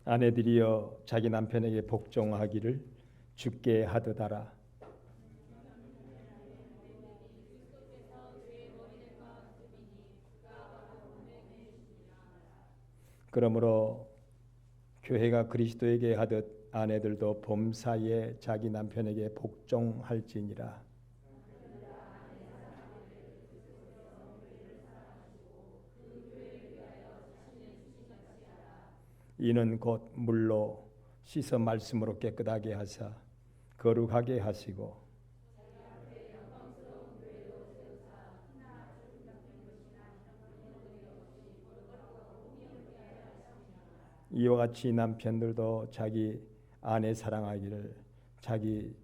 아내들이여 자기 남편에게 복종하기를 주께 하듯하라. 그러므로 교회가 그리스도에게 하듯 아내들도 범사에 자기 남편에게 복종할지니라. 이는 곧 물로 씻어 말씀으로 깨끗하게 하사 거룩하게 하시고 이와 같이 남편들도 자기 아내 사랑하기를 자기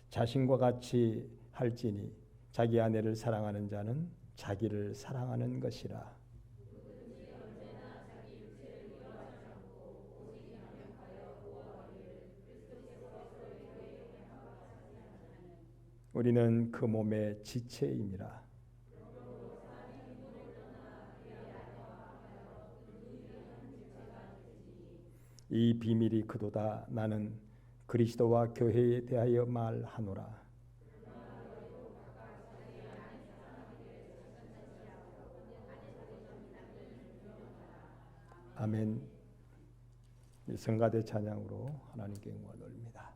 자신과 같이 할지니 자기 아내를 사랑하는 자는 자기를 사랑하는 것이라. 우리는 그 몸의 지체임이라. 이 비밀이 그도다. 나는 그리스도와 교회에 대하여 말하노라. 아멘. 성가대 찬양으로 하나님께 영광을 돌립니다.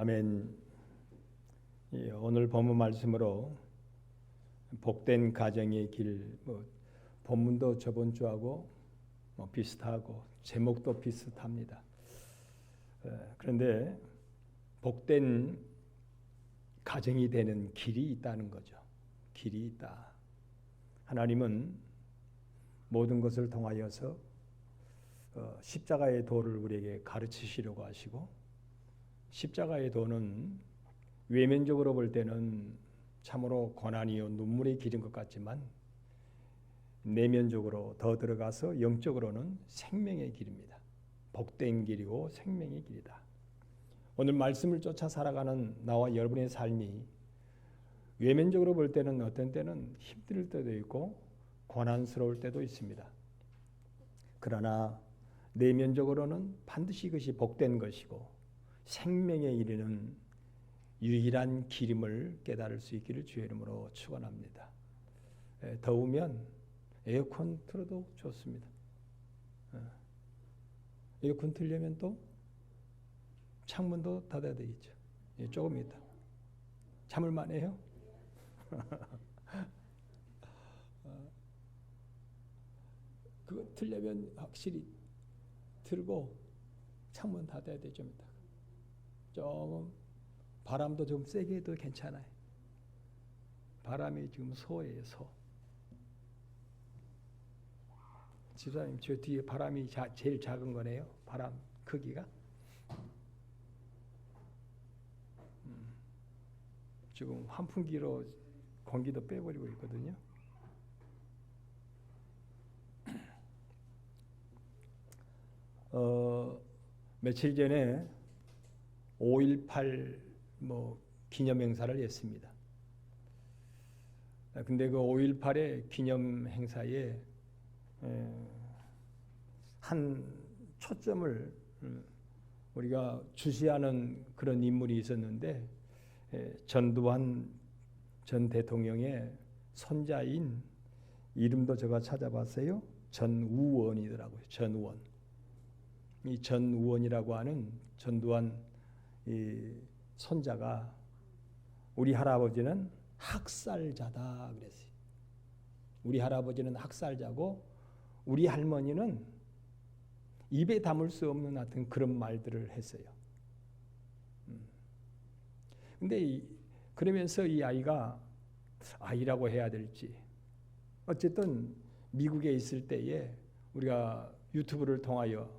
아멘. 오늘 본문 말씀으로 복된 가정의 길, 본문도 저번 주하고 비슷하고 제목도 비슷합니다. 그런데 복된 가정이 되는 길이 있다는 거죠. 길이 있다. 하나님은 모든 것을 통하여서 십자가의 도를 우리에게 가르치시려고 하시고, 십자가의 도는 외면적으로 볼 때는 참으로 고난이요 눈물의 길인 것 같지만 내면적으로 더 들어가서 영적으로는 생명의 길입니다. 복된 길이고 생명의 길이다. 오늘 말씀을 쫓아 살아가는 나와 여러분의 삶이 외면적으로 볼 때는 어떤 때는 힘들 때도 있고 고난스러울 때도 있습니다. 그러나 내면적으로는 반드시 그것이 복된 것이고 생명에 이르는 유일한 길임을 깨달을 수 있기를 주의 이름으로 축원합니다. 더우면 에어컨 틀어도 좋습니다. 에어컨 틀려면 또 창문도 닫아야 되겠죠. 조금 있다. 참을만 해요? 그거 틀려면 확실히 틀고 창문 닫아야 되죠. 조금 바람도 좀 세게 해도 괜찮아요. 바람이 지금 소예요, 소. 지사님, 저 뒤에 바람이 제일 작은 거네요. 바람 크기가. 지금 환풍기로 공기도 빼버리고 있거든요. 며칠 전에 5.18 기념 행사를 했습니다. 근데 그 5.18의 기념 행사에 한 초점을 우리가 주시하는 그런 인물이 있었는데, 전두환 전 대통령의 손자인, 이름도 제가 찾아봤어요. 전우원이더라고요. 전우원. 이 전우원이라고 하는 전두환 이 손자가 우리 할아버지는 학살자다 그랬어요. 우리 할아버지는 학살자고 우리 할머니는 입에 담을 수 없는 하여튼 그런 말들을 했어요. 근데 그러면서 이 아이가 아이라고 해야 될지, 어쨌든 미국에 있을 때에 우리가 유튜브를 통하여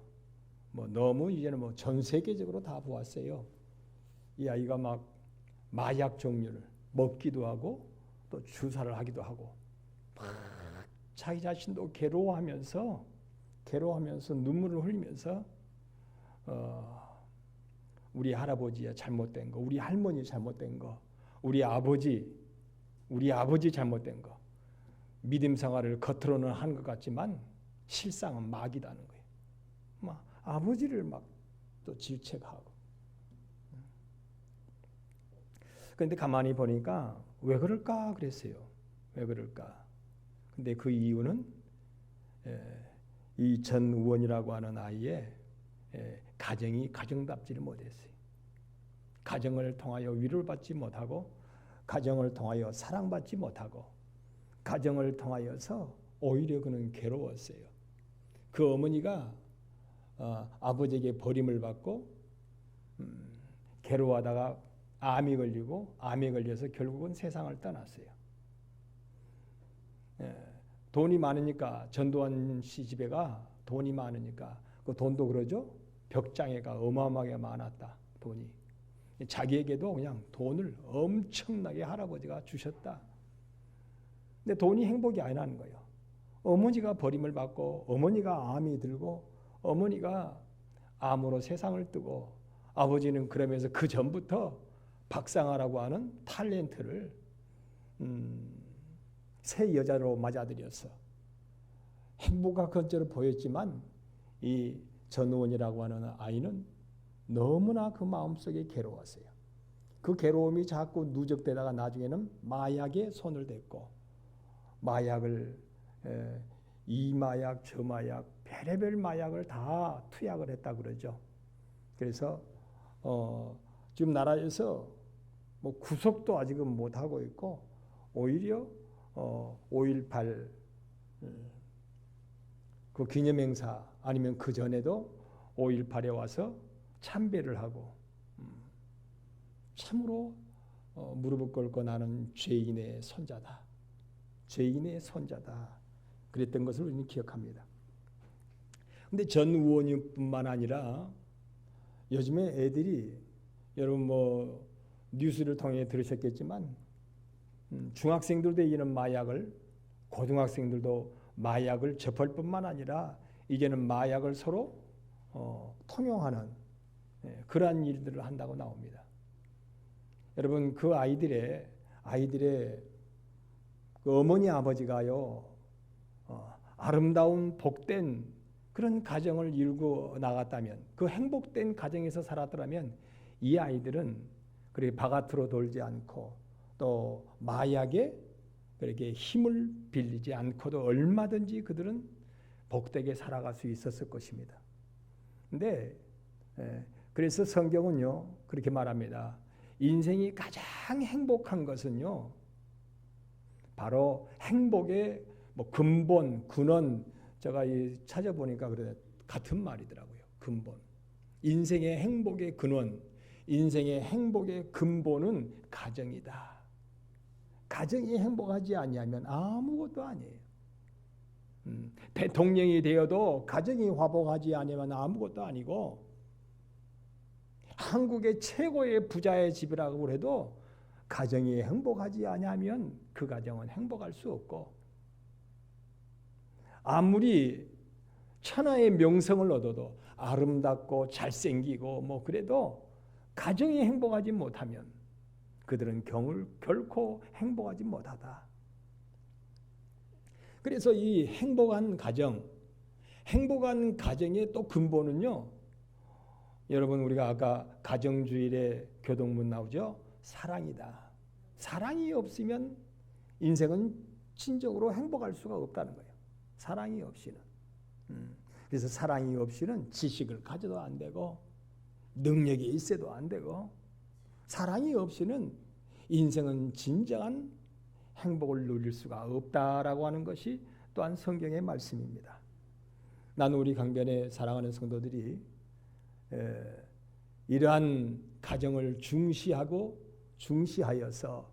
너무 이제는 전 세계적으로 다 보았어요. 이 아이가 막 마약 종류를 먹기도 하고 또 주사를 하기도 하고 막 자기 자신도 괴로워하면서 눈물을 흘리면서 우리 할아버지야 잘못된 거, 우리 할머니 잘못된 거, 우리 아버지 잘못된 거, 믿음 생활을 겉으로는 하는 것 같지만 실상은 마귀다는 거예요. 막 아버지를 막 또 질책하고. 그런데 가만히 보니까 왜 그럴까 그랬어요. 왜 그럴까? 근데 그 이유는 이 전우원이라고 하는 아이의 가정이 가정답지를 못했어요. 가정을 통하여 위로를 받지 못하고, 가정을 통하여 사랑받지 못하고, 가정을 통하여서 오히려 그는 괴로웠어요. 그 어머니가 아버지에게 버림을 받고 괴로워하다가 암이 걸려서 결국은 세상을 떠났어요. 돈이 많으니까, 전두환 씨 집에가 돈이 많으니까 그 돈도 그러죠. 벽장애가 어마어마하게 많았다. 돈이. 자기에게도 그냥 돈을 엄청나게 할아버지가 주셨다. 근데 돈이 행복이 아니라는 거예요. 어머니가 버림을 받고, 어머니가 암이 들고, 어머니가 암으로 세상을 뜨고, 아버지는 그러면서 그 전부터 박상아라고 하는 탤런트를 새 여자로 맞아들여서 행복한 것처럼 보였지만, 이 전우원이라고 하는 아이는 너무나 그 마음속에 괴로웠어요. 그 괴로움이 자꾸 누적되다가 나중에는 마약에 손을 댔고, 마약을 이 마약 저 마약 별의별 마약을 다 투약을 했다 그러죠. 그래서 지금 나라에서 뭐 구속도 아직은 못 하고 있고 오히려 5.18 그 기념행사 아니면 그 전에도 5.18에 와서 참배를 하고 참으로 무릎을 꿇고 나는 죄인의 손자다. 죄인의 손자다. 그랬던 것을 우리는 기억합니다. 근데 전 의원님뿐만 아니라 요즘에 애들이 여러분 뭐 뉴스를 통해 들으셨겠지만 중학생들도 이런 마약을 고등학생들도 마약을 접할 뿐만 아니라 이제는 마약을 서로 통용하는 그러한 일들을 한다고 나옵니다. 여러분 그 아이들의 그 어머니 아버지가요 아름다운 복된 그런 가정을 이루고 나갔다면 그 행복된 가정에서 살았더라면 이 아이들은 그렇게 바깥으로 돌지 않고 또 마약에 그렇게 힘을 빌리지 않고도 얼마든지 그들은 복되게 살아갈 수 있었을 것입니다. 근데 그래서 성경은요 그렇게 말합니다. 인생이 가장 행복한 것은요 바로 행복의 뭐 근본, 근원 제가 찾아보니까 그래 같은 말이더라고요. 근본. 인생의 행복의 근원, 인생의 행복의 근본은 가정이다. 가정이 행복하지 아니하면 아무것도 아니에요. 대통령이 되어도 가정이 화목하지 않으면 아무것도 아니고 한국의 최고의 부자의 집이라고 해도 가정이 행복하지 않으면 그 가정은 행복할 수 없고 아무리 천하의 명성을 얻어도 아름답고 잘생기고 뭐 그래도 가정이 행복하지 못하면 그들은 결코 행복하지 못하다. 그래서 이 행복한 가정의 또 근본은요. 여러분 우리가 아까 가정주일에 교동문 나오죠. 사랑이다. 사랑이 없으면 인생은 진정으로 행복할 수가 없다는 거예요. 사랑이 없이는. 그래서 사랑이 없이는 지식을 가져도 안 되고 능력이 있어도 안 되고 사랑이 없이는 인생은 진정한 행복을 누릴 수가 없다라고 하는 것이 또한 성경의 말씀입니다. 나는 우리 강변에 사랑하는 성도들이 이러한 가정을 중시하여서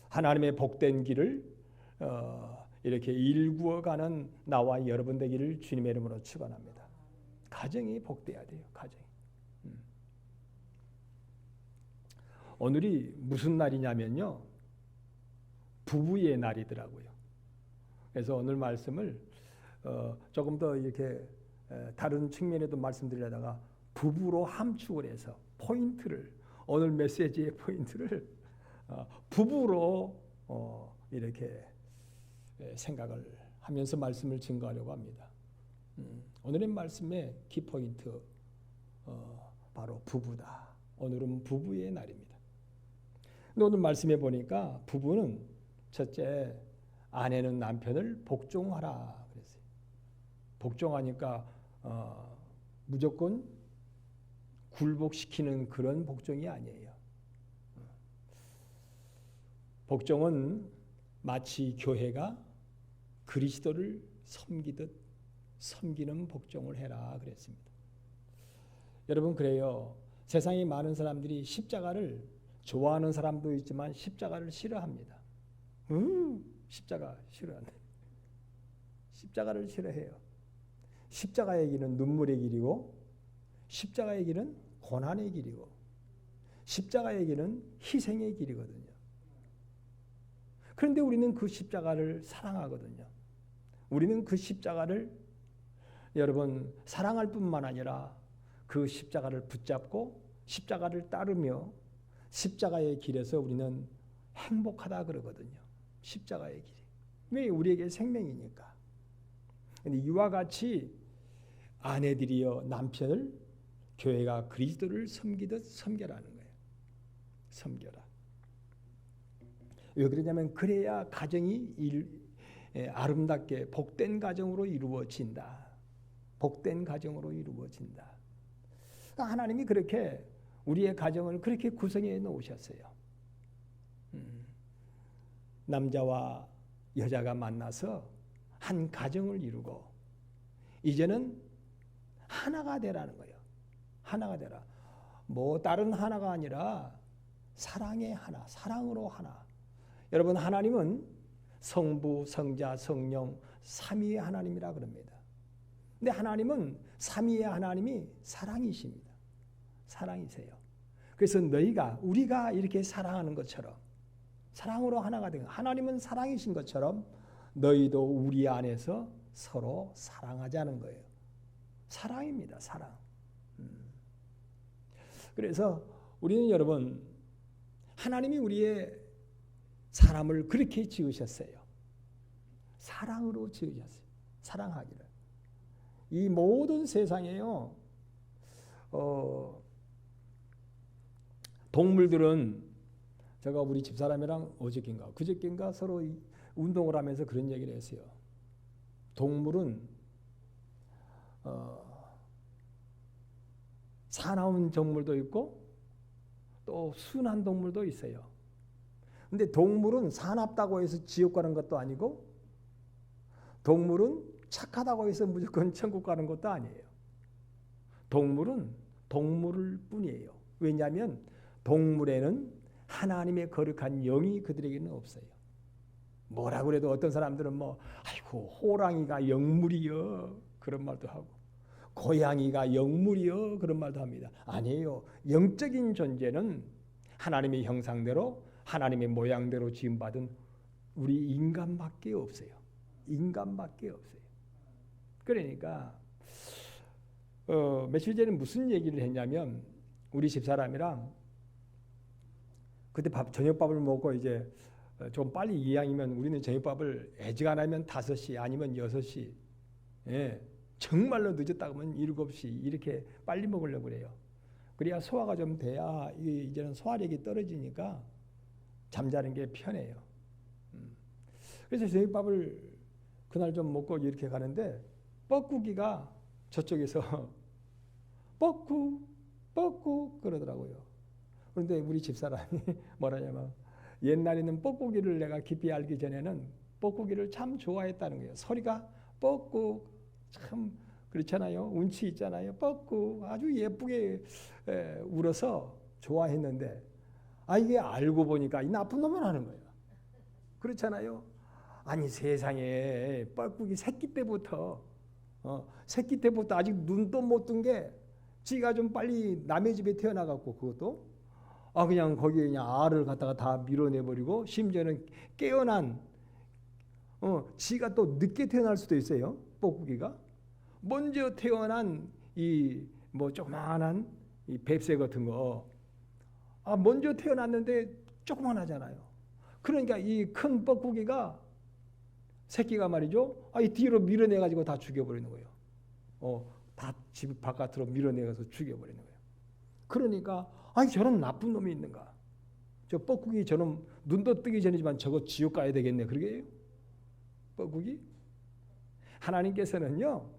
하나님의 복된 길을 이렇게 일구어가는 나와 여러분 되기를 주님의 이름으로 축원합니다. 가정이 복돼야 돼요. 가정이. 오늘이 무슨 날이냐면요. 부부의 날이더라고요. 그래서 오늘 말씀을 조금 더 이렇게 다른 측면에도 말씀드리려다가 부부로 함축을 해서 포인트를 오늘 메시지의 포인트를 부부로 이렇게 생각을 하면서 말씀을 증거하려고 합니다. 오늘의 말씀의 키포인트 바로 부부다. 오늘은 부부의 날입니다. 근데 오늘 말씀해 보니까 부부는 첫째 아내는 남편을 복종하라 그랬어요. 복종하니까 무조건 굴복시키는 그런 복종이 아니에요. 복종은 마치 교회가 그리스도를 섬기듯 섬기는 복종을 해라 그랬습니다. 여러분 그래요. 세상에 많은 사람들이 십자가를 좋아하는 사람도 있지만 십자가를 싫어합니다. 십자가 싫어한다. 십자가를 싫어해요. 십자가의 길은 눈물의 길이고 십자가의 길은 고난의 길이고 십자가의 길은 희생의 길이거든요. 그런데 우리는 그 십자가를 사랑하거든요. 우리는 그 십자가를 여러분 사랑할 뿐만 아니라 그 십자가를 붙잡고 십자가를 따르며 십자가의 길에서 우리는 행복하다 그러거든요. 십자가의 길이. 왜? 우리에게 생명이니까. 근데 이와 같이 아내들이여 남편을 교회가 그리스도를 섬기듯 섬겨라는 거예요. 섬겨라. 왜 그러냐면 그래야 가정이 아름답게 복된 가정으로 이루어진다. 복된 가정으로 이루어진다. 하나님이 그렇게 우리의 가정을 그렇게 구성해 놓으셨어요. 남자와 여자가 만나서 한 가정을 이루고 이제는 하나가 되라는 거예요. 하나가 되라. 뭐 다른 하나가 아니라 사랑의 하나, 사랑으로 하나. 여러분, 하나님은 성부, 성자, 성령 삼위의 하나님이라 그럽니다. 근데 하나님은 삼위의 하나님이 사랑이십니다. 사랑이세요. 그래서 우리가 이렇게 사랑하는 것처럼 사랑으로 하나가 된 하나님은 사랑이신 것처럼 너희도 우리 안에서 서로 사랑하자는 거예요. 사랑입니다. 사랑. 그래서 우리는 여러분 하나님이 우리의 사람을 그렇게 지으셨어요. 사랑으로 지으셨어요. 사랑하기를. 이 모든 세상에요. 동물들은 제가 우리 집사람이랑 그저께인가 서로 운동을 하면서 그런 얘기를 했어요. 동물은 사나운 동물도 있고 또 순한 동물도 있어요. 근데 동물은 사납다고 해서 지옥 가는 것도 아니고 동물은 착하다고 해서 무조건 천국 가는 것도 아니에요. 동물은 동물일 뿐이에요. 왜냐하면 동물에는 하나님의 거룩한 영이 그들에게는 없어요. 뭐라 그래도 어떤 사람들은 아이고 호랑이가 영물이여 그런 말도 하고 고양이가 영물이여 그런 말도 합니다. 아니에요. 영적인 존재는 하나님의 형상대로 하나님의 모양대로 지음받은 우리 인간밖에 없어요. 인간밖에 없어요. 그러니까 며칠 전에 무슨 얘기를 했냐면 우리 집사람이랑 그때 저녁밥을 먹고 이제 좀 빨리 이왕이면 우리는 저녁밥을 애지간하면 5시 아니면 6시 정말로 늦었다 그러면 7시 이렇게 빨리 먹으려고 그래요. 그래야 소화가 좀 돼야 이제는 소화력이 떨어지니까 잠자는 게 편해요. 그래서 저녁밥을 그날 좀 먹고 이렇게 가는데 뻐꾸기가 저쪽에서 뻐꾸 그러더라고요. 그런데 우리 집사람이 뭐라냐면 옛날에는 뻐꾸기를 내가 깊이 알기 전에는 뻐꾸기를 참 좋아했다는 거예요. 소리가 뻐꾸 참 그렇잖아요. 운치 있잖아요. 뻐꾸 아주 예쁘게 울어서 좋아했는데 이게 알고 보니까 이 나쁜 놈을 하는 거예요. 그렇잖아요. 아니 세상에 뻐꾸기 새끼 때부터 아직 눈도 못 뜬 게 지가 좀 빨리 남의 집에 태어나갖고 그것도 그냥 거기에 그냥 알을 갖다가 다 밀어내버리고 심지어는 깨어난 지가 또 늦게 태어날 수도 있어요. 뻐꾸기가 먼저 태어난 이 조그만한 이 뱁새 같은 거 먼저 태어났는데 조그만하잖아요. 그러니까 이 큰 뻐꾸기가 새끼가 말이죠. 이 뒤로 밀어내가지고 다 죽여버리는 거예요. 다 집 바깥으로 밀어내서 죽여버리는 거예요. 그러니까 저런 나쁜 놈이 있는가. 저 뻐꾸기 저놈 눈도 뜨기 전이지만 저거 지옥 가야 되겠네. 그러게요. 뻐꾸기. 하나님께서는요.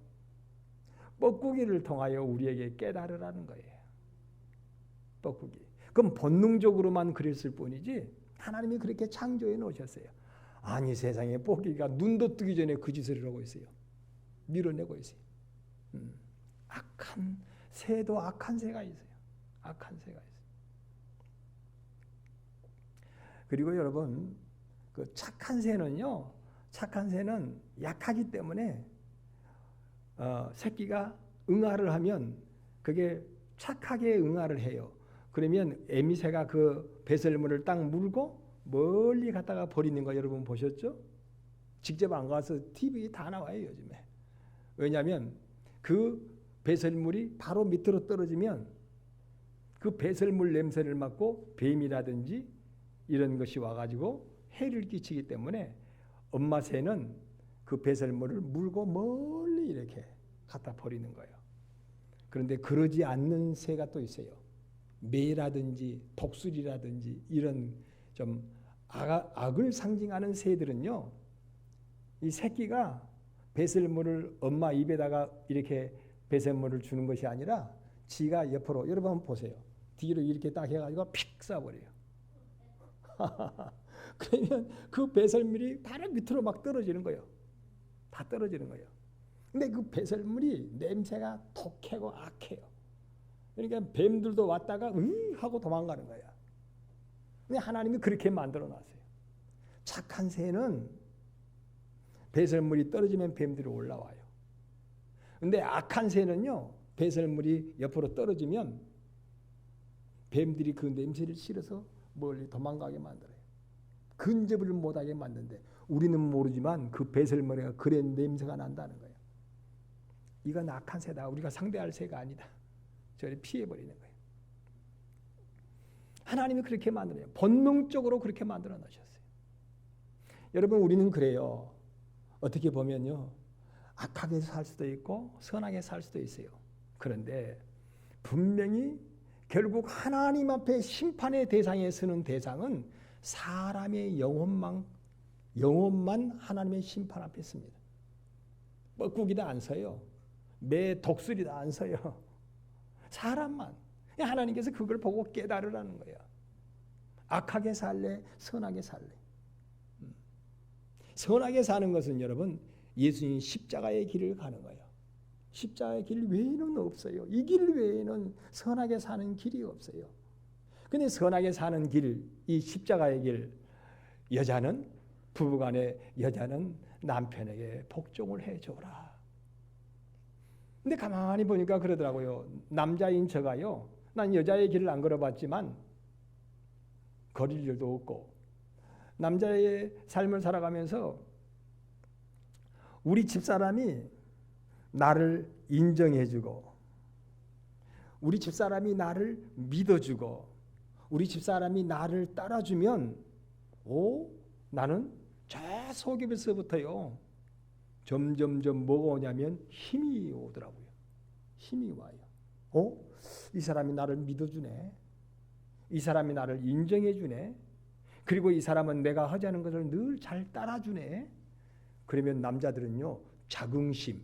뻐꾸기를 통하여 우리에게 깨달으라는 거예요. 뻐꾸기. 그럼 본능적으로만 그랬을 뿐이지 하나님이 그렇게 창조해 놓으셨어요. 아니 세상에 뻐꾸기가 눈도 뜨기 전에 그 짓을 하고 있어요. 밀어내고 있어요. 악한 새도 악한 새가 있어요. 악한 새가 있어요. 그리고 여러분 그 착한 새는요. 착한 새는 약하기 때문에 새끼가 응아를 하면 그게 착하게 응아를 해요. 그러면 애미새가 그 배설물을 딱 물고 멀리 갖다가 버리는 거 여러분 보셨죠? 직접 안 가서 TV 다 나와요 요즘에. 왜냐하면 그 배설물이 바로 밑으로 떨어지면 그 배설물 냄새를 맡고 뱀이라든지 이런 것이 와가지고 해를 끼치기 때문에 엄마 새는 그 배설물을 물고 멀리 이렇게 갖다 버리는 거예요. 그런데 그러지 않는 새가 또 있어요. 매라든지 독수리라든지 이런 좀 악을 상징하는 새들은요. 이 새끼가 배설물을 엄마 입에다가 이렇게 배설물을 주는 것이 아니라 지가 옆으로 여러분 한번 보세요. 뒤로 이렇게 딱 해가지고 픽 쏴버려요. 그러면 그 배설물이 바로 밑으로 막 떨어지는 거예요. 다 떨어지는 거예요. 근데 그 배설물이 냄새가 독하고 악해요. 그러니까 뱀들도 왔다가 하고 도망가는 거야. 근데 하나님이 그렇게 만들어 놨어요. 착한 새는 배설물이 떨어지면 뱀들이 올라와요. 근데 악한 새는요, 배설물이 옆으로 떨어지면 뱀들이 그 냄새를 실어서 멀리 도망가게 만들어요. 근접을 못하게 만드는데 우리는 모르지만 그 배설물에 그런 냄새가 난다는 거예요. 이건 악한 새다. 우리가 상대할 새가 아니다. 저를 피해버리는 거예요. 하나님이 그렇게 만들어요. 본능적으로 그렇게 만들어 놓으셨어요. 여러분, 우리는 그래요. 어떻게 보면요, 악하게 살 수도 있고 선하게 살 수도 있어요. 그런데 분명히 결국 하나님 앞에 심판의 대상에 서는 대상은 사람의 영혼만 하나님의 심판 앞에 씁니다. 뻐꾸기도 안 서요. 매 독수리도 안 서요. 사람만. 하나님께서 그걸 보고 깨달으라는 거야. 악하게 살래? 선하게 살래? 선하게 사는 것은 여러분, 예수님 십자가의 길을 가는 거예요. 십자가의 길 외에는 없어요. 이 길 외에는 선하게 사는 길이 없어요. 근데 선하게 사는 길, 이 십자가의 길, 여자는, 부부간의 여자는 남편에게 복종을 해줘라. 근데 가만히 보니까 그러더라고요. 남자인 저가요, 난 여자의 길을 안 걸어봤지만 거릴 일도 없고, 남자의 삶을 살아가면서 우리 집사람이 나를 인정해주고, 우리 집사람이 나를 믿어주고, 우리 집사람이 나를 따라주면 나는 저 속에서부터요 점점점 뭐가 오냐면 힘이 오더라고요. 힘이 와요. 이 사람이 나를 믿어주네. 이 사람이 나를 인정해주네. 그리고 이 사람은 내가 하자는 것을 늘 잘 따라주네. 그러면 남자들은요, 자긍심,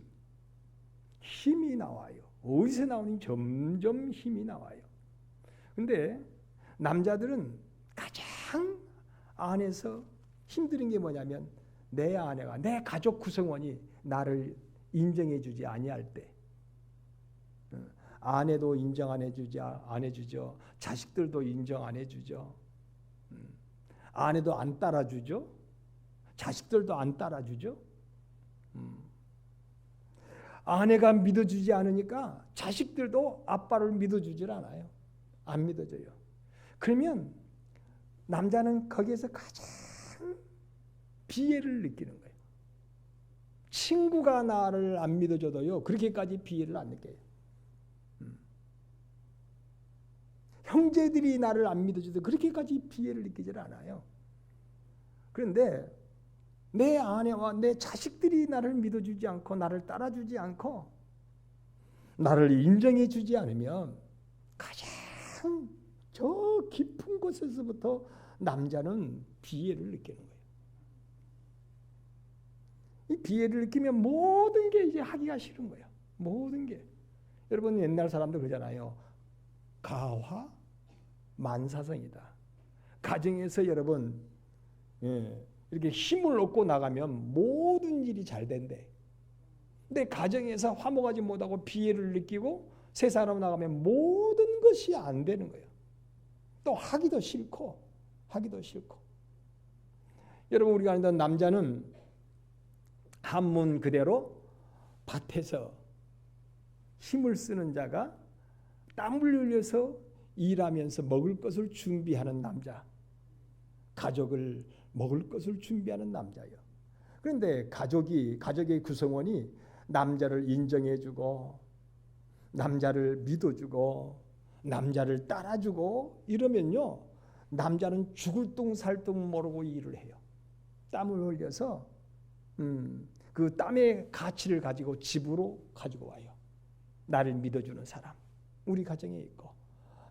힘이 나와요. 어디서 나오니? 점점 힘이 나와요. 근데 남자들은 가장 안에서 힘든 게 뭐냐면, 내 아내가, 내 가족 구성원이 나를 인정해주지 아니할 때, 아내도 인정 안 해주죠. 자식들도 인정 안 해주죠. 아내도 안 따라주죠. 자식들도 안 따라주죠. 아내가 믿어주지 않으니까 자식들도 아빠를 믿어주질 않아요. 안 믿어줘요. 그러면 남자는 거기에서 가장 비애를 느끼는 거예요. 친구가 나를 안 믿어줘도요, 그렇게까지 비애를 안 느껴요. 형제들이 나를 안 믿어줘도 그렇게까지 비애를 느끼질 않아요. 그런데 내 아내와 내 자식들이 나를 믿어주지 않고 나를 따라주지 않고 나를 인정해주지 않으면 가장 저 깊은 곳에서부터 남자는 비애를 느끼는 거예요. 이 비애를 느끼면 모든 게 이제 하기가 싫은 거예요. 모든 게. 여러분, 옛날 사람들 그러잖아요. 가화 만사성이다. 가정에서 여러분, 이렇게 힘을 얻고 나가면 모든 일이 잘 된대. 근데 가정에서 화목하지 못하고 비애를 느끼고 세상으로 나가면 모든 것이 안 되는 거예요. 또 하기도 싫고. 여러분, 우리가 아는 남자는 한문 그대로 밭에서 힘을 쓰는 자가 땀을 흘려서 일하면서 먹을 것을 준비하는 남자, 가족을 먹을 것을 준비하는 남자예요. 그런데 가족의 구성원이 남자를 인정해주고, 남자를 믿어주고, 남자를 따라주고 이러면요, 남자는 죽을 둥 살 둥 모르고 일을 해요. 땀을 흘려서 그 땀의 가치를 가지고 집으로 가지고 와요. 나를 믿어주는 사람, 우리 가정에 있고,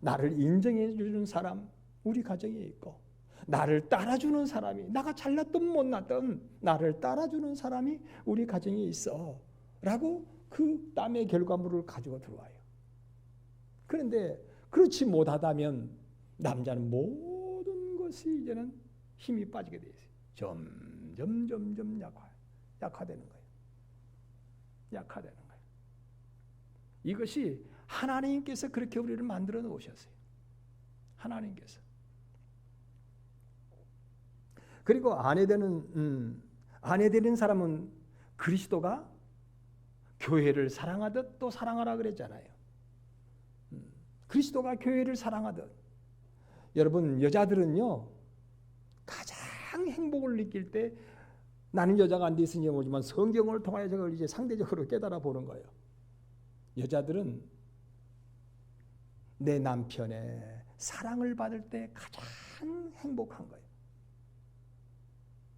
나를 인정해주는 사람, 우리 가정에 있고, 나를 따라주는 사람이, 나가 잘났든 못났든 나를 따라주는 사람이 우리 가정에 있어 라고 그 땀의 결과물을 가지고 들어와요. 그런데 그렇지 못하다면 남자는 모든 것이 이제는 힘이 빠지게 돼 있어요. 점점 약화되는 거예요. 약화되는 거예요. 이것이 하나님께서 그렇게 우리를 만들어 놓으셨어요. 하나님께서. 그리고 아내 되는 사람은 그리스도가 교회를 사랑하듯 또 사랑하라 그랬잖아요. 그리스도가 교회를 사랑하듯. 여러분, 여자들은요 가장 행복을 느낄 때, 나는 여자가 안 돼 있으니 모르지만 성경을 통하여 제가 이제 상대적으로 깨달아 보는 거예요. 여자들은 내 남편의 사랑을 받을 때 가장 행복한 거예요.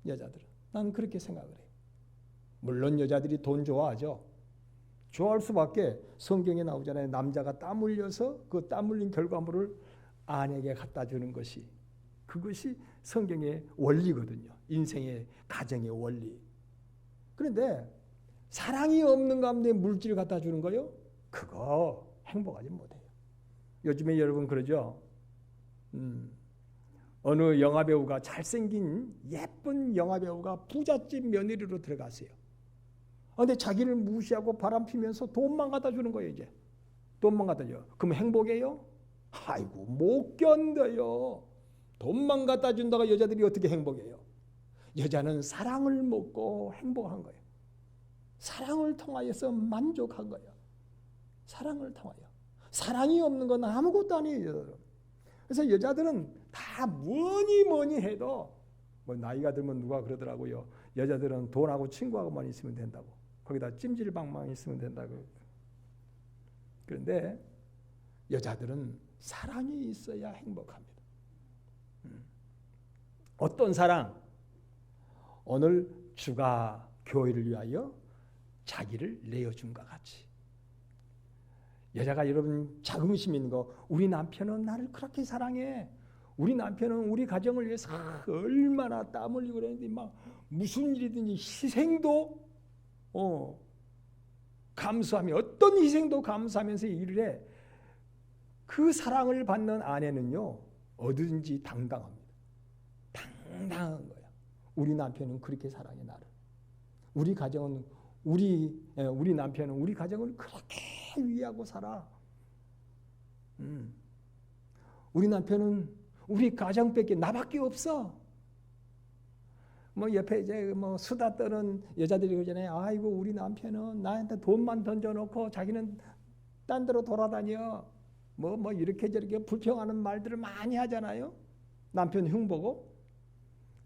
여자들은. 나는 그렇게 생각을 해요. 물론 여자들이 돈 좋아하죠. 좋아할 수밖에. 성경에 나오잖아요. 남자가 땀 흘려서 그 땀 흘린 결과물을 아내에게 갖다 주는 것이, 그것이 성경의 원리거든요. 인생의 가정의 원리. 그런데 사랑이 없는 가운데 물질을 갖다 주는 거요? 그거 행복하지 못해요. 요즘에 여러분 그러죠. 어느 영화배우가, 잘생긴 예쁜 영화배우가 부잣집 며느리로 들어갔어요. 근데 자기를 무시하고 바람피면서 돈만 갖다 주는 거예요. 이제 돈만 갖다 줘요. 그럼 행복해요? 아이고 못 견뎌요. 돈만 갖다 준다가 여자들이 어떻게 행복해요? 여자는 사랑을 먹고 행복한 거예요. 사랑을 통하여서 만족한 거예요. 사랑을 통하여. 사랑이 없는 건 아무것도 아니에요. 그래서 여자들은 다 뭐니 해도, 뭐 나이가 들면 누가 그러더라고요. 여자들은 돈하고 친구하고만 있으면 된다고. 거기다 찜질방만 있으면 된다고. 그런데 여자들은 사랑이 있어야 행복합니다. 어떤 사랑? 오늘 주가 교회를 위하여 자기를 내어준과 같이. 여자가 여러분 자긍심 있는 거, 우리 남편은 나를 그렇게 사랑해. 우리 남편은 우리 가정을 위해서 얼마나 땀 흘리고 그랬는데 막 무슨 일이든지 희생도 감수하며, 어떤 희생도 감수하면서 일을 해. 그 사랑을 받는 아내는요 어디든지 당당합니다. 당당한 거야. 우리 남편은 그렇게 사랑해 나를. 우리 가정은 우리 남편은 우리 가정을 그렇게 위하고 살아. 우리 남편은 우리 가정밖에 나밖에 없어. 뭐 옆에 이제 뭐 수다 떠는 여자들이 그러잖아요. 아이고 우리 남편은 나한테 돈만 던져놓고 자기는 딴 데로 돌아다녀. 뭐 이렇게 저렇게 불평하는 말들을 많이 하잖아요. 남편 흉보고.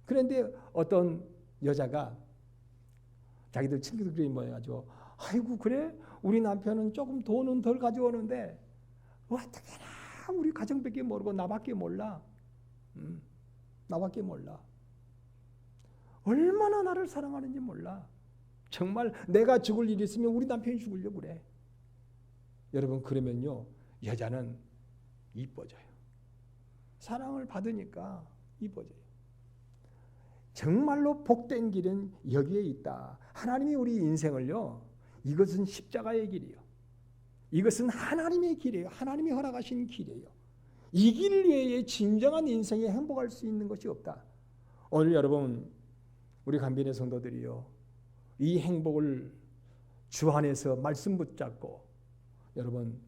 그런데 어떤 여자가 자기들 친구들끼리 모여가지고, 아이고 그래? 우리 남편은 조금 돈은 덜 가져오는데 어떻게나 우리 가정밖에 모르고 나밖에 몰라. 나밖에 몰라. 얼마나 나를 사랑하는지 몰라. 정말 내가 죽을 일이 있으면 우리 남편이 죽으려고 그래. 여러분 그러면요 여자는 이뻐져요. 사랑을 받으니까 이뻐져요. 정말로 복된 길은 여기에 있다. 하나님이 우리 인생을요, 이것은 십자가의 길이에요. 이것은 하나님의 길이에요. 하나님이 허락하신 길이에요. 이 길 외에 진정한 인생에 행복할 수 있는 것이 없다. 오늘 여러분 우리 간빈의 성도들이요, 이 행복을 주 안에서 말씀 붙잡고 여러분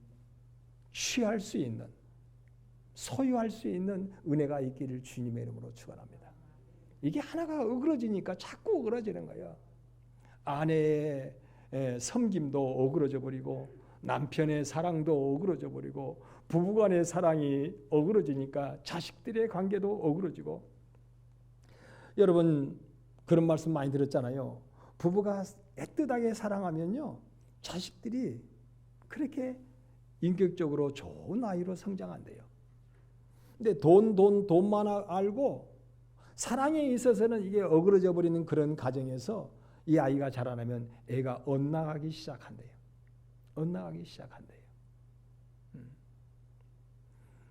취할 수 있는, 소유할 수 있는 은혜가 있기를 주님의 이름으로 축원합니다. 이게 하나가 어그러지니까 자꾸 어그러지는 거예요. 아내의 섬김도 어그러져 버리고, 남편의 사랑도 어그러져 버리고, 부부간의 사랑이 어그러지니까 자식들의 관계도 어그러지고. 여러분 그런 말씀 많이 들었잖아요. 부부가 애틋하게 사랑하면요 자식들이 그렇게 인격적으로 좋은 아이로 성장한대요. 근데 돈만 알고 사랑에 있어서는 이게 어그러져 버리는 그런 가정에서 이 아이가 자라나면 애가 엇나가기 시작한대요. 엇나가기 시작한대요.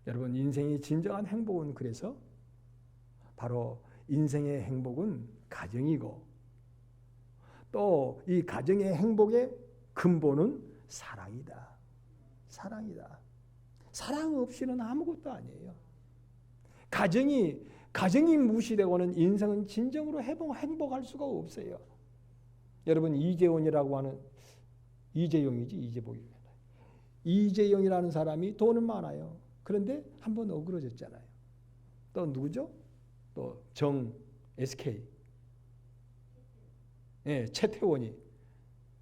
여러분 인생의 진정한 행복은 그래서 바로 인생의 행복은 가정이고, 또 이 가정의 행복의 근본은 사랑이다. 사랑이다. 사랑 없이는 아무것도 아니에요. 가정이 무시되고는 인생은 진정으로 행복할 수가 없어요. 여러분 이재원이라고 하는 이재용이지 이재복입니다. 이재용이라는 사람이 돈은 많아요. 그런데 한번 어그러졌잖아요. 또 누구죠? 또 정 SK 최태원이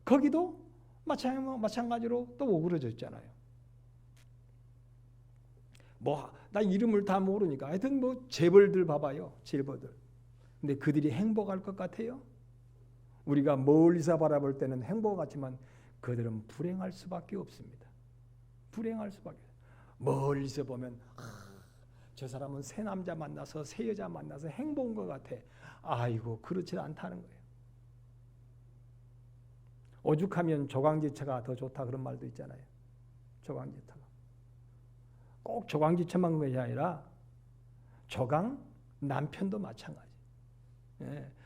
거기도 마찬가지로 또 오그러졌잖아요. 나 이름을 다 모르니까 하여튼 재벌들 봐봐요. 재벌들. 근데 그들이 행복할 것 같아요? 우리가 멀리서 바라볼 때는 행복 같지만 그들은 불행할 수밖에 없습니다. 불행할 수밖에. 멀리서 보면 저 사람은 새 남자 만나서 새 여자 만나서 행복한 것 같아. 아이고 그렇지 않다는 거예요. 오죽하면 조강지처가 더 좋다 그런 말도 있잖아요. 조강지처가. 꼭 조강지처만 그런 것이 아니라 조강 남편도 마찬가지.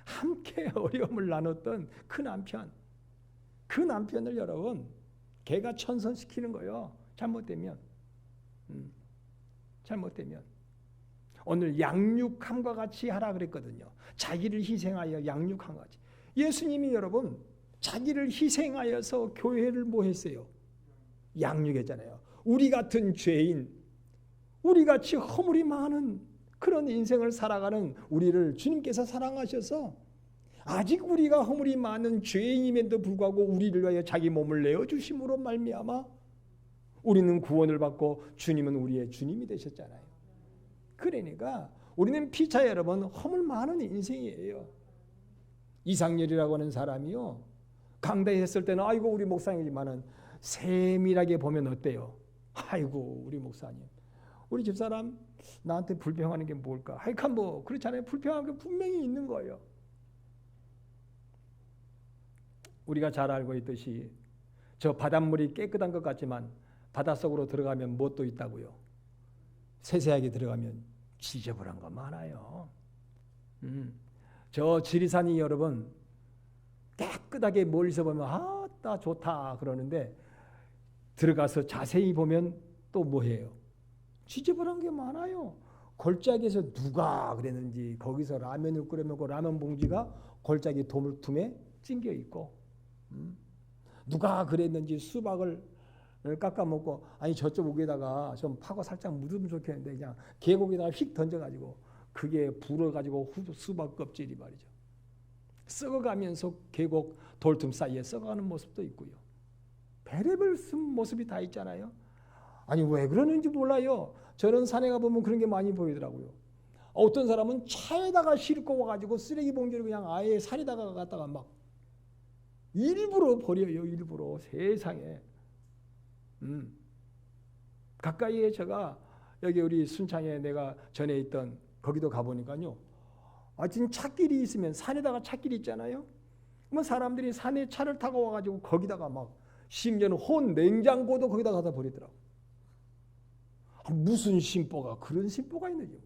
함께 어려움을 나눴던 그 남편을 여러분 걔가 천선시키는 거예요. 잘못되면 오늘 양육함과 같이 하라 그랬거든요. 자기를 희생하여 양육함과 같이. 예수님이 여러분 자기를 희생하여서 교회를 뭐 했어요? 양육했잖아요. 우리 같은 죄인, 우리 같이 허물이 많은 그런 인생을 살아가는 우리를 주님께서 사랑하셔서 아직 우리가 허물이 많은 죄인임에도 불구하고 우리를 위하여 자기 몸을 내어주심으로 말미암아 우리는 구원을 받고 주님은 우리의 주님이 되셨잖아요. 그러니까 우리는 피차 여러분 허물 많은 인생이에요. 이상열이라고 하는 사람이요. 강대했을 때는 아이고 우리 목사님이지만은 세밀하게 보면 어때요? 아이고 우리 목사님. 우리 집사람 나한테 불평하는 게 뭘까? 하여간 그렇잖아요. 불평하는 게 분명히 있는 거예요. 우리가 잘 알고 있듯이 저 바닷물이 깨끗한 것 같지만 바닷속으로 들어가면 뭣도 있다고요? 세세하게 들어가면 지저분한 거 많아요. 저 지리산이 여러분 깨끗하게 멀리서 보면 아따 좋다 그러는데 들어가서 자세히 보면 또 뭐해요? 지저분한 게 많아요. 골짜기에서 누가 그랬는지 거기서 라면을 끓여면 그 라면 봉지가 골짜기 도물tum에 찡겨 있고 누가 그랬는지 수박을 깎아 먹고 아니 저쪽 위에다가 좀 파고 살짝 묻으면 좋겠는데 그냥 계곡에다가 휙 던져가지고 그게 불어가지고 수박 껍질이 말이죠. 썩어가면서 계곡 돌틈 사이에 썩어가는 모습도 있고요. 별의별 모습이 다 있잖아요. 아니 왜 그러는지 몰라요. 저는 산에 가보면 그런 게 많이 보이더라고요. 어떤 사람은 차에다가 싣고 와가지고 쓰레기 봉지를 그냥 아예 산에다가 갖다가 막 일부러 버려요. 일부러 세상에. 가까이에 제가 여기 우리 순창에 내가 전에 있던 거기도 가보니까요. 지금 찻길이 있으면 산에다가 찻길이 있잖아요. 그러면 사람들이 산에 차를 타고 와가지고 거기다가 막 심지어는 혼 냉장고도 거기다 갖다 버리더라고. 무슨 심보가 그런 심보가 있는지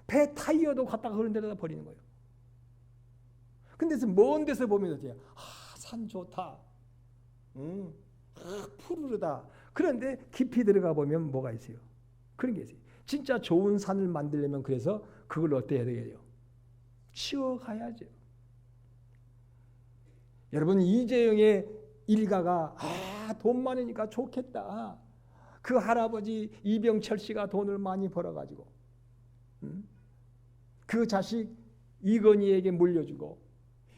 배 타이어도 갖다가 그런 데다 버리는 거예요. 근데 먼 데서 보면 어때요? 산 좋다. 푸르르다. 그런데 깊이 들어가 보면 뭐가 있어요? 그런 게 있어요. 진짜 좋은 산을 만들려면 그래서 그걸 어떻게 해야 되겠어요? 치워가야죠. 여러분 이재용의 일가가 돈 많으니까 좋겠다. 그 할아버지 이병철 씨가 돈을 많이 벌어가지고 그 자식 이건희에게 물려주고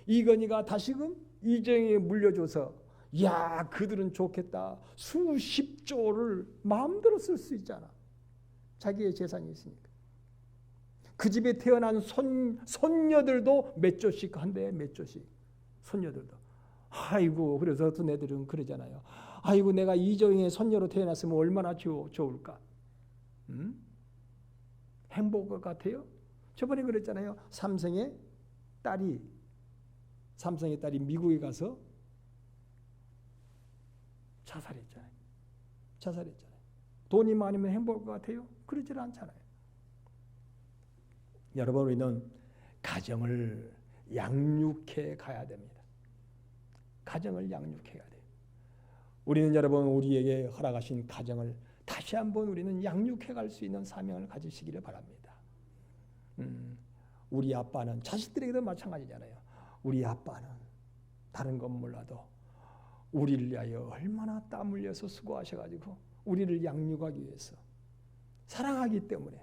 이건희가 다시금 이재용에게 물려줘서 야 그들은 좋겠다. 수십조를 마음대로 쓸 수 있잖아. 자기의 재산이 있으니까. 그 집에 태어난 손녀들도 몇 조씩 한대. 몇 조씩. 손녀들도. 아이고 그래서 어떤 애들은 그러잖아요. 아이고 내가 이재용의 손녀로 태어났으면 얼마나 좋을까. 행복할 것 같아요. 저번에 그랬잖아요. 삼성의 딸이 미국에 가서 자살했잖아요. 돈이 많으면 행복할 것 같아요? 그러지 않잖아요. 여러분 우리는 가정을 양육해 가야 됩니다. 가정을 양육해야 돼요. 우리는 여러분 우리에게 허락하신 가정을 다시 한번 우리는 양육해 갈 수 있는 사명을 가지시기를 바랍니다. 우리 아빠는 자식들에게도 마찬가지잖아요. 우리 아빠는 다른 건 몰라도 우리를 위하여 얼마나 땀 흘려서 수고하셔가지고 우리를 양육하기 위해서 사랑하기 때문에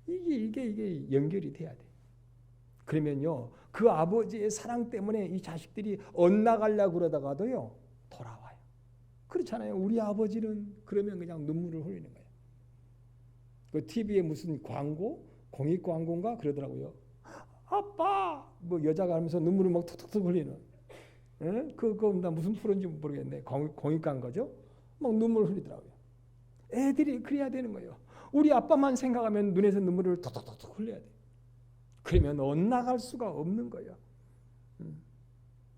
이게 연결이 돼야 돼. 그러면요 그 아버지의 사랑 때문에 이 자식들이 엇나가려고 그러다가도요 돌아와요. 그렇잖아요. 우리 아버지는 그러면 그냥 눈물을 흘리는 거예요. 그 TV에 무슨 광고, 공익 광고인가 그러더라고요. 아빠 뭐 여자가 하면서 눈물을 막 툭툭툭 흘리는. 그거 나 무슨 프로인지 모르겠네. 공익 광고죠. 막 눈물 흘리더라고요. 애들이 그래야 되는 거예요. 우리 아빠만 생각하면 눈에서 눈물을 툭툭툭 흘려야 돼. 그러면 엇나갈 수가 없는 거예요.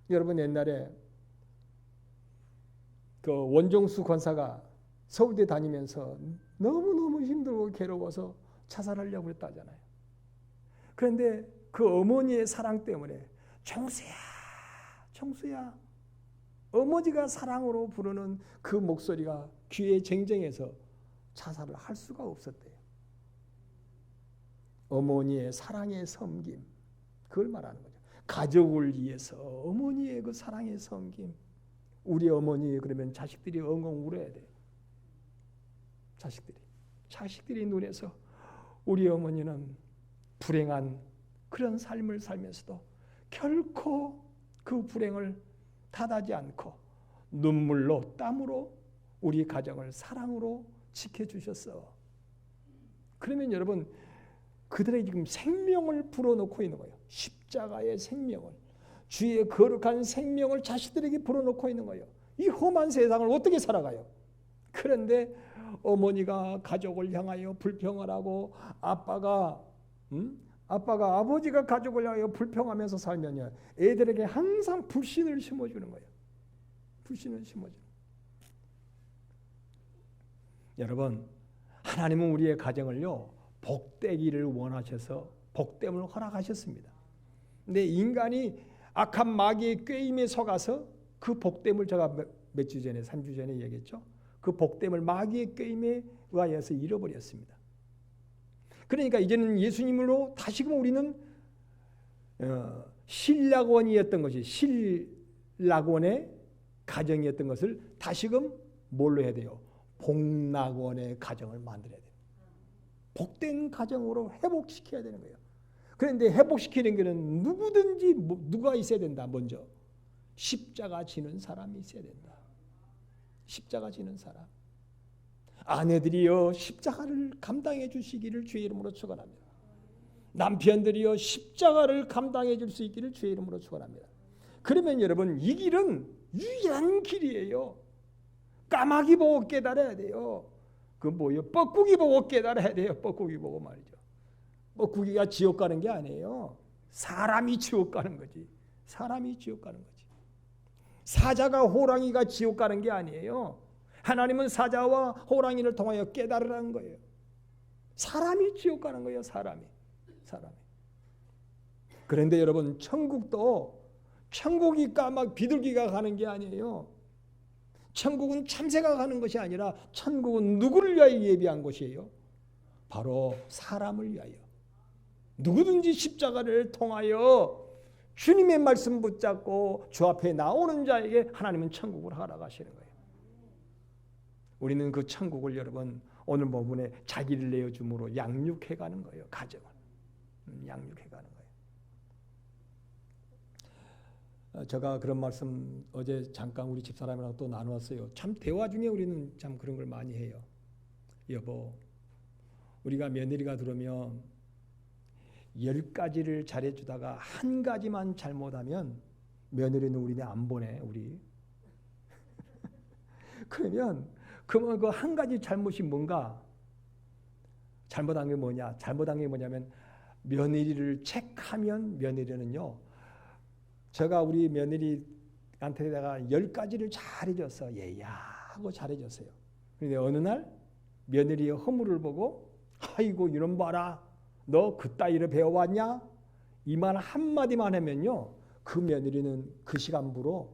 여러분 옛날에 그 원종수 권사가 서울대 다니면서 너무너무 힘들고 괴로워서 자살하려고 했다잖아요. 그런데 그 어머니의 사랑 때문에 정수야 어머니가 사랑으로 부르는 그 목소리가 귀에 쟁쟁해서 자살을 할 수가 없었대요. 어머니의 사랑의 섬김 그걸 말하는 거죠. 가족을 위해서 어머니의 그 사랑의 섬김. 우리 어머니 그러면 자식들이 엉엉 울어야 돼요. 자식들이 눈에서 우리 어머니는 불행한 그런 삶을 살면서도 결코 그 불행을 탓하지 않고 눈물로 땀으로 우리 가정을 사랑으로 지켜주셨어. 그러면 여러분 그들의 지금 생명을 불어넣고 있는 거예요. 십자가의 생명을 주의 거룩한 생명을 자식들에게 불어넣고 있는 거예요. 이 험한 세상을 어떻게 살아가요? 그런데 어머니가 가족을 향하여 불평을 하고 아빠가 아버지가 가족을 향하여 불평하면서 살면요 애들에게 항상 불신을 심어주는 거예요. 불신을 심어주는. 여러분 하나님은 우리의 가정을요 복되기를 원하셔서 복됨을 허락하셨습니다. 근데 인간이 악한 마귀의 꾀임에 속아서 그 복됨을 제가 몇 주 전에 3주 전에 얘기했죠. 그 복됨을 마귀의 꾀임에 의하여서 잃어버렸습니다. 그러니까 이제는 예수님으로 다시금 우리는 신락원이었던 것이 신락원의 가정이었던 것을 다시금 뭘로 해야 돼요? 복락원의 가정을 만들어야 돼요. 복된 가정으로 회복시켜야 되는 거예요. 그런데 회복시키는 것은 누구든지 누가 있어야 된다. 먼저 십자가 지는 사람이 있어야 된다. 십자가 지는 사람. 아내들이여 십자가를 감당해 주시기를 주의 이름으로 축원합니다. 남편들이여 십자가를 감당해 줄 수 있기를 주의 이름으로 축원합니다. 그러면 여러분 이 길은 유일한 길이에요. 까마귀 보고 깨달아야 돼요. 그 뭐예요? 뻐꾸기 보고 깨달아야 돼요. 뻐꾸기 보고 말이죠. 뻐꾸기가 지옥 가는 게 아니에요. 사람이 지옥 가는 거지. 사람이 지옥 가는 거지. 사자가 호랑이가 지옥 가는 게 아니에요. 하나님은 사자와 호랑이를 통하여 깨달으라는 거예요. 사람이 지옥 가는 거예요. 사람이. 그런데 여러분 천국이 까막 비둘기가 가는 게 아니에요. 천국은 참새가 가는 것이 아니라 천국은 누구를 위하여 예비한 곳이에요? 바로 사람을 위하여. 누구든지 십자가를 통하여 주님의 말씀 붙잡고 주 앞에 나오는 자에게 하나님은 천국을 허락하시는 거예요. 우리는 그 천국을 여러분 오늘 본문에 자기를 내어줌으로 양육해 가는 거예요. 가정을. 양육해 가는 거예요. 제가 그런 말씀 어제 잠깐 우리 집사람이랑 또 나누었어요. 참 대화 중에 우리는 참 그런 걸 많이 해요. 여보, 우리가 며느리가 들어오면 10가지를 잘해주다가 한 가지만 잘못하면 며느리는 우리네 안 보내. 우리. 그러면 그 한 가지 잘못이 뭔가? 잘못한 게 뭐냐? 잘못한 게 뭐냐면 며느리를 체크하면 며느리는요. 제가 우리 며느리한테다가 10가지를 잘해줬어. 얘야 하고 잘해줬어요. 그런데 어느 날 며느리의 허물을 보고 아이고 이런 봐라. 너 그따위를 배워왔냐? 이 말 한마디만 하면요. 그 며느리는 그 시간부로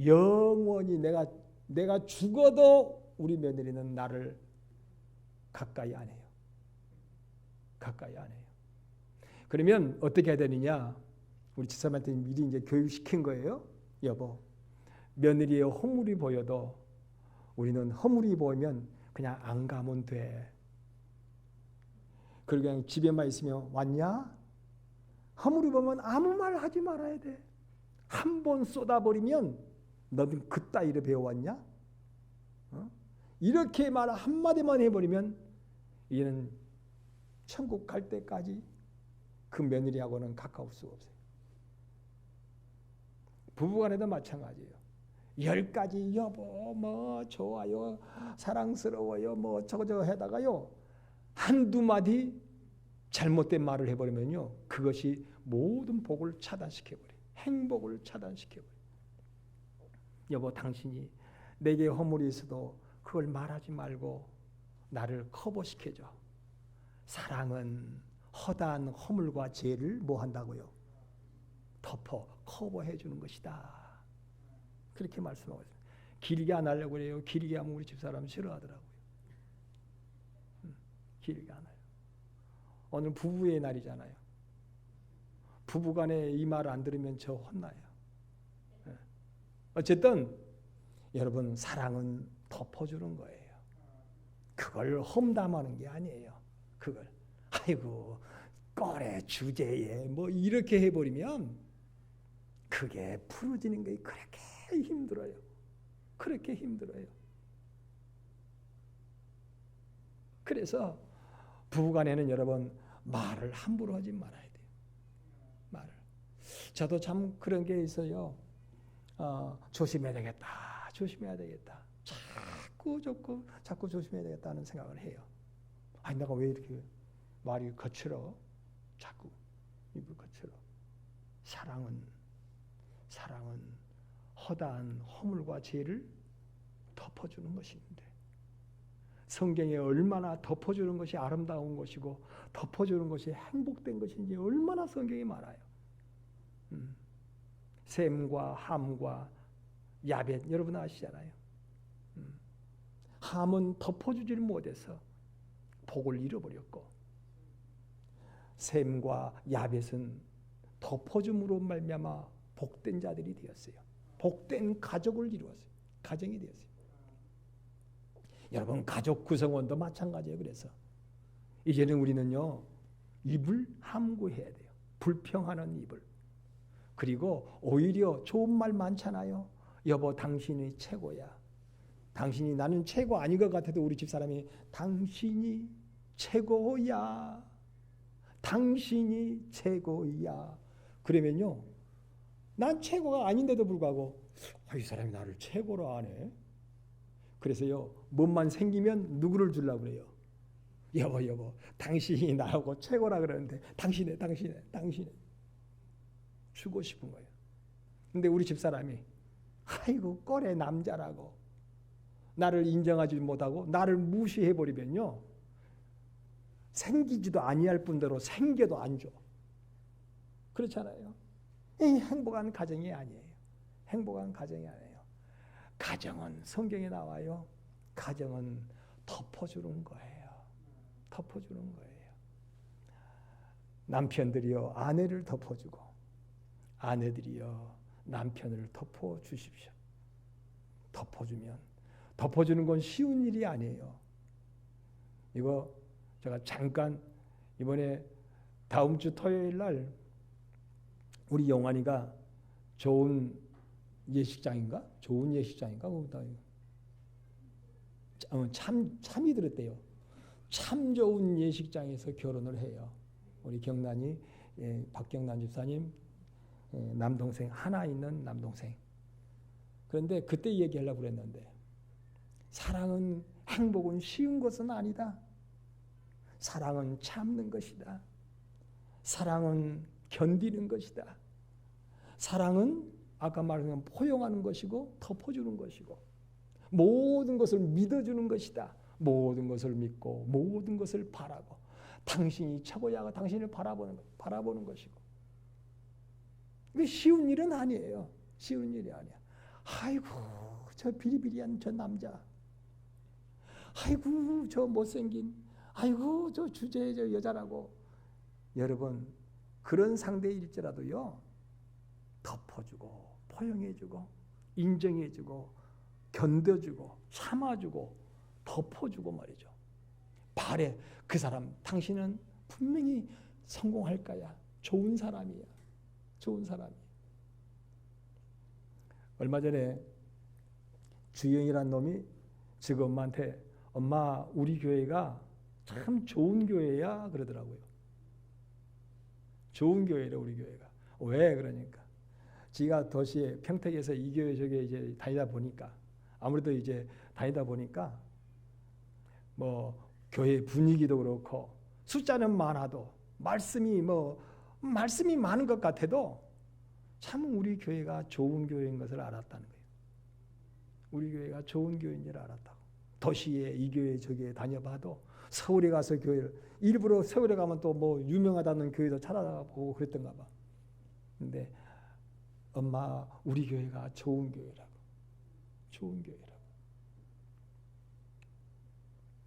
영원히 내가 죽어도 우리 며느리는 나를 가까이 안 해요. 가까이 안 해요. 그러면 어떻게 해야 되느냐? 우리 집사람한테 미리 이제 교육시킨 거예요. 여보, 며느리의 허물이 보여도 우리는 허물이 보이면 그냥 안 가면 돼. 그리고 그냥 집에만 있으면 왔냐? 허물이 보면 아무 말 하지 말아야 돼. 한 번 쏟아버리면 너는 그따위로 배워왔냐? 이렇게 말 한마디만 해버리면 얘는 천국 갈 때까지 그 며느리하고는 가까울 수가 없어요. 부부간에도 마찬가지예요. 10가지 여보 뭐 좋아요 사랑스러워요 뭐 저거 해다가요 한두 마디 잘못된 말을 해버리면요 그것이 모든 복을 차단시켜버려요. 행복을 차단시켜버려요. 여보 당신이 내게 허물이 있어도 그걸 말하지 말고 나를 커버시켜줘. 사랑은 허다한 허물과 죄를 뭐 한다고요? 덮어 커버해 주는 것이다. 그렇게 말씀하고 있습니다. 길게 안 하려고 그래요. 길게 하면 우리 집사람 싫어하더라고요. 길게 안 해요. 오늘 부부의 날이잖아요. 부부간에 이 말 안 들으면 저 혼나요. 어쨌든 여러분 사랑은 덮어주는 거예요. 그걸 험담하는 게 아니에요. 그걸 아이고 꼴의 주제에 뭐 이렇게 해버리면 그게 풀어지는 게 그렇게 힘들어요. 그렇게 힘들어요. 그래서 부부간에는 여러분 말을 함부로 하지 말아야 돼요. 말을. 저도 참 그런 게 있어요. 조심해야 되겠다. 조심해야 되겠다. 자꾸 조심해야 되겠다는 생각을 해요. 아니 내가 왜 이렇게 말이 거칠어? 자꾸 입을 거칠어. 사랑은 허다한 허물과 죄를 덮어주는 것인데 성경에 얼마나 덮어주는 것이 아름다운 것이고 덮어주는 것이 행복된 것인지 얼마나 성경이 많아요. 셈과 함과 야벳 여러분 아시잖아요. 함은 덮어주지를 못해서 복을 잃어버렸고 셈과 야벳은 덮어줌으로 말미암아 복된 자들이 되었어요. 복된 가족을 이루었어요. 가정이 되었어요. 여러분 가족 구성원도 마찬가지예요. 그래서 이제는 우리는요 입을 함구해야 돼요. 불평하는 입을. 그리고 오히려 좋은 말 많잖아요. 여보 당신이 최고야. 당신이 나는 최고 아닌 것 같아도 우리 집사람이 당신이 최고야. 당신이 최고야. 그러면요 난 최고가 아닌데도 불구하고 이 사람이 나를 최고로 하네. 그래서요 몸만 생기면 누구를 주려고 그래요? 여보 당신이 나하고 최고라 그러는데 당신에 주고 싶은 거예요. 근데 우리 집사람이 아이고 꼴의 남자라고 나를 인정하지 못하고 나를 무시해버리면요 생기지도 아니할 뿐더러 생겨도 안 줘. 그렇잖아요. 이 행복한 가정이 아니에요. 행복한 가정이 아니에요. 가정은 성경에 나와요. 가정은 덮어주는 거예요. 덮어주는 거예요. 남편들이요 아내를 덮어주고 아내들이요 남편을 덮어주십시오. 덮어주면 덮어주는 건 쉬운 일이 아니에요. 이거 제가 잠깐 이번에 다음 주 토요일 날 우리 영환이가 좋은 예식장인가 거기다 참이 들었대요. 참 좋은 예식장에서 결혼을 해요. 우리 경란이 박경란 집사님 남동생 하나 있는 남동생. 그런데 그때 얘기하려고 그랬는데 사랑은 행복은 쉬운 것은 아니다. 사랑은 참는 것이다. 사랑은 견디는 것이다. 사랑은 아까 말한 건 포용하는 것이고 덮어주는 것이고 모든 것을 믿어주는 것이다. 모든 것을 믿고 모든 것을 바라고 당신이 최고야 당신을 바라보는 것이고 이게 쉬운 일은 아니에요. 쉬운 일이 아니야. 아이고 저 비리비리한 저 남자, 아이고 저 못생긴, 아이고 저 주제의 저 여자라고. 여러분 그런 상대일지라도요 덮어주고 포용해주고 인정해주고 견뎌주고 참아주고 덮어주고 말이죠. 바래 그 사람 당신은 분명히 성공할 거야. 좋은 사람이야. 좋은 사람이야. 얼마 전에 주영이란 놈이 지금 엄마한테 엄마 우리 교회가 참 좋은 교회야 그러더라고요. 좋은 교회래 우리 교회가. 왜 그러니까 지가 도시에 평택에서 이 교회 저게 이제 다니다 보니까 아무래도 이제 다니다 보니까 뭐 교회 분위기도 그렇고 숫자는 많아도 말씀이 많은 것 같아도 참 우리 교회가 좋은 교회인 것을 알았다는 거예요. 우리 교회가 좋은 교회인 줄 알았다고. 도시에 이 교회 저 교회 다녀봐도 서울에 가서 교회를 일부러 서울에 가면 또 뭐 유명하다는 교회도 찾아보고 그랬던가 봐. 근데 엄마 우리 교회가 좋은 교회라고. 좋은 교회라고.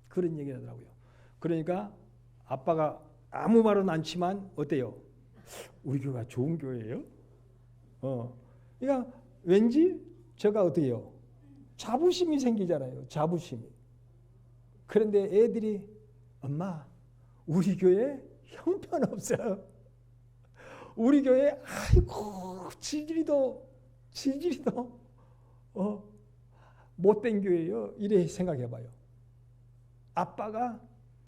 그런 얘기를 하더라고요. 그러니까 아빠가 아무 말은 않지만 어때요? 우리 교회가 좋은 교회예요? 그러니까 왠지 제가 어때요? 자부심이 생기잖아요. 자부심이. 그런데 애들이 엄마 우리 교회 형편없어요. 우리 교회 아이고 질질이도 못된 교회요. 이래 생각해봐요. 아빠가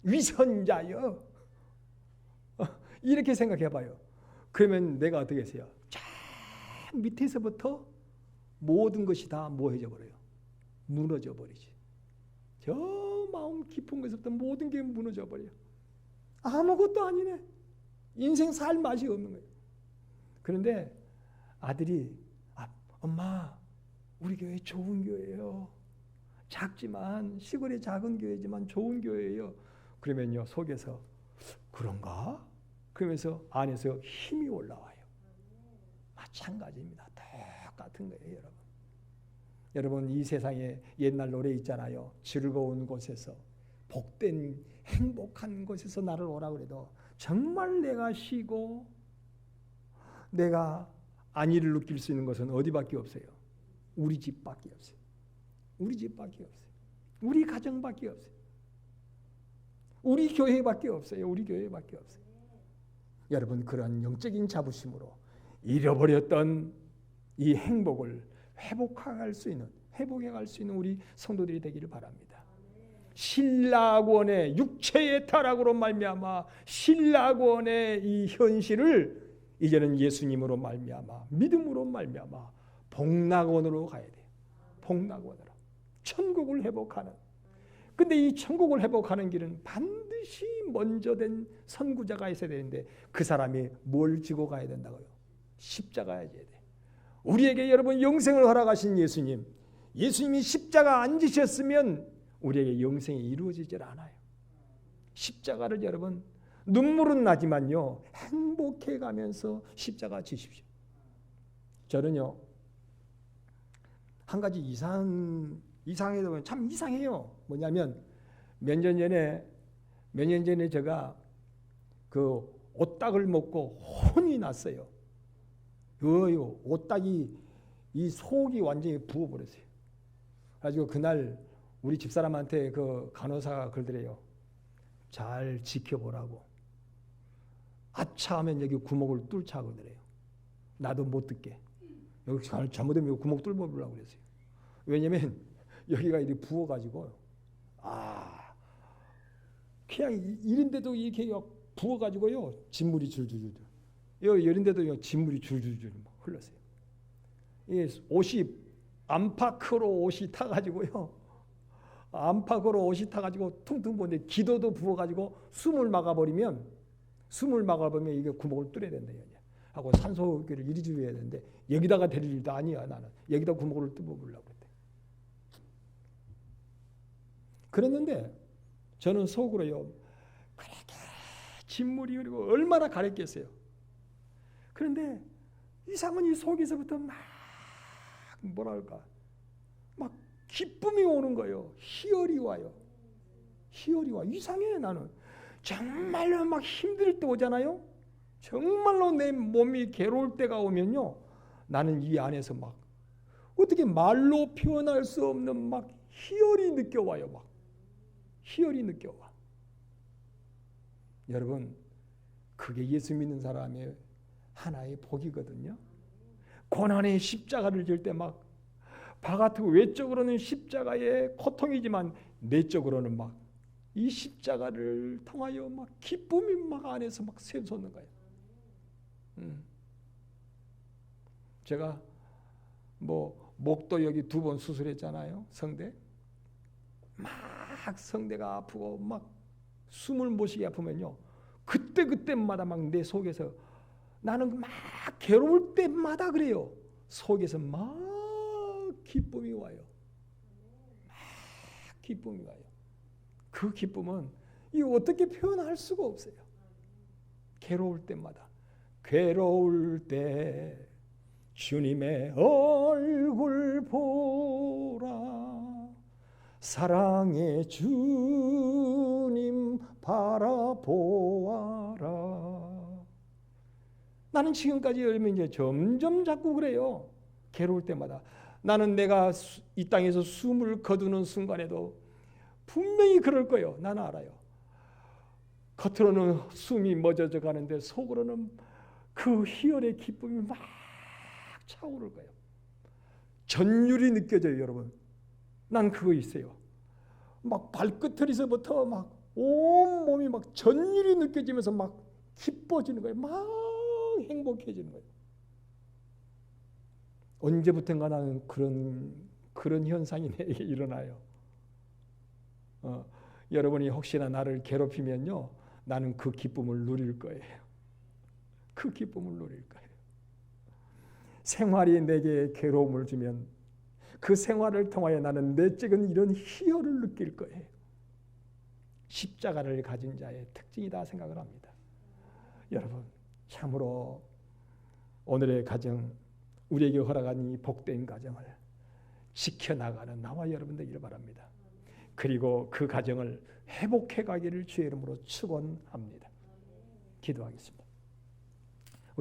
위선자요. 이렇게 생각해봐요. 그러면 내가 어떻게 했어요? 저 밑에서부터 모든 것이 다 뭐해져 버려요? 무너져 버리지. 저 마음 깊은 곳에서부터 모든 게 무너져 버려요. 아무것도 아니네. 인생 살 맛이 없는 거예요. 그런데 아들이 엄마 우리 교회 좋은 교회예요. 작지만 시골의 작은 교회지만 좋은 교회예요. 그러면요 속에서 그런가? 그러면서 안에서 힘이 올라와요. 마찬가지입니다. 똑같은 거예요, 여러분. 여러분 이 세상에 옛날 노래 있잖아요. 즐거운 곳에서 복된 행복한 곳에서 나를 오라 그래도 정말 내가 쉬고 내가 안위를 느낄 수 있는 것은 어디밖에 없어요? 우리 집밖에 없어요. 우리 집밖에 없어요. 우리 가정밖에 없어요. 우리 교회밖에 없어요. 우리 교회밖에 없어요. 여러분 그런 영적인 자부심으로 잃어버렸던 이 행복을 회복해갈 수 있는 우리 성도들이 되기를 바랍니다. 신라권의 육체의 타락으로 말미암아 신라권의 이 현실을 이제는 예수님으로 말미암아 믿음으로 말미암아 복락원으로 가야 돼요. 복락원으로 천국을 회복하는. 근데 이 천국을 회복하는 길은 반드시 먼저 된 선구자가 있어야 되는데 그 사람이 뭘 지고 가야 된다고요? 십자가야 돼. 우리에게 여러분 영생을 허락하신 예수님이 십자가 안 지셨으면 우리에게 영생이 이루어지질 않아요. 십자가를 여러분 눈물은 나지만요 행복해 가면서 십자가 지십시오. 저는요 한 가지 이상해도 참 이상해요. 뭐냐면 몇 년 전에 제가 그 오딱을 먹고 혼이 났어요. 그 오딱이 이 속이 완전히 부어버렸어요. 그래가지고 그날 우리 집사람한테 그 간호사가 그러더래요. 잘 지켜보라고. 아차하면 여기 구멍을 뚫자 그러더래요. 나도 못 듣게. 여기 잘못하면 구멍 뚫어보려고 그랬어요. 왜냐면 여기가 이렇게 부어가지고 그냥 이런데도 이렇게 부어가지고요 진물이 줄줄줄. 이런데도 진물이 줄줄줄 흘렀어요. 이 옷이 안팎으로 옷이 타가지고요. 안팎으로 옷이 타가지고 퉁퉁 부었는데 기도도 부어가지고 숨을 막아버리면 이게 구멍을 뚫어야 된다. 하고 산소기를 이리 해야 되는데 여기다가 데릴 일도 아니야. 나는 여기다 구멍을 뚫어보려고 했대. 그랬는데 저는 속으로요. 그렇게 진물이 그리고 얼마나 가랬겠어요. 그런데 이상은 이 속에서부터 막 뭐랄까 막 기쁨이 오는 거예요. 희열이 와요. 희열이 와. 이상해. 나는 정말로 막 힘들 때 오잖아요. 정말로 내 몸이 괴로울 때가 오면요, 나는 이 안에서 막 어떻게 말로 표현할 수 없는 막 희열이 느껴와요. 막 희열이 느껴와. 여러분, 그게 예수 믿는 사람의 하나의 복이거든요. 고난의 십자가를 질 때 막 바깥으로 외적으로는 십자가의 고통이지만 내적으로는 막 이 십자가를 통하여 막 기쁨이 막 안에서 막 샘솟는 거예요. 제가 뭐 목도 여기 2번 수술했잖아요. 성대. 막 성대가 아프고 막 숨을 못 쉬게 아프면요, 그때마다 막 내 속에서 나는 막 괴로울 때마다 그래요. 속에서 막 기쁨이 와요. 막 기쁨이 와요. 그 기쁨은 이거 어떻게 표현할 수가 없어요. 괴로울 때마다. 괴로울 때 주님의 얼굴 보라, 사랑의 주님 바라보아라. 나는 지금까지 열면 이제 점점 자꾸 그래요. 괴로울 때마다. 나는 내가 이 땅에서 숨을 거두는 순간에도 분명히 그럴 거예요. 나는 알아요. 겉으로는 숨이 멎어져 가는데 속으로는 그 희열의 기쁨이 막 차오를 거예요. 전율이 느껴져요, 여러분. 난 그거 있어요. 막 발끝에서부터 막 온몸이 막 전율이 느껴지면서 막 기뻐지는 거예요. 막 행복해지는 거예요. 언제부턴가 나는 그런 현상이 내게 일어나요. 여러분이 혹시나 나를 괴롭히면요, 나는 그 기쁨을 누릴 거예요. 그 기쁨을 누릴 거예요. 생활이 내게 괴로움을 주면 그 생활을 통하여 나는 내적인 이런 희열을 느낄 거예요. 십자가를 가진 자의 특징이다 생각을 합니다. 여러분, 참으로 오늘의 가정, 우리에게 허락한 이 복된 가정을 지켜나가는 나와 여러분 되기를 바랍니다. 그리고 그 가정을 회복해 가기를 주의 이름으로 축원합니다. 기도하겠습니다.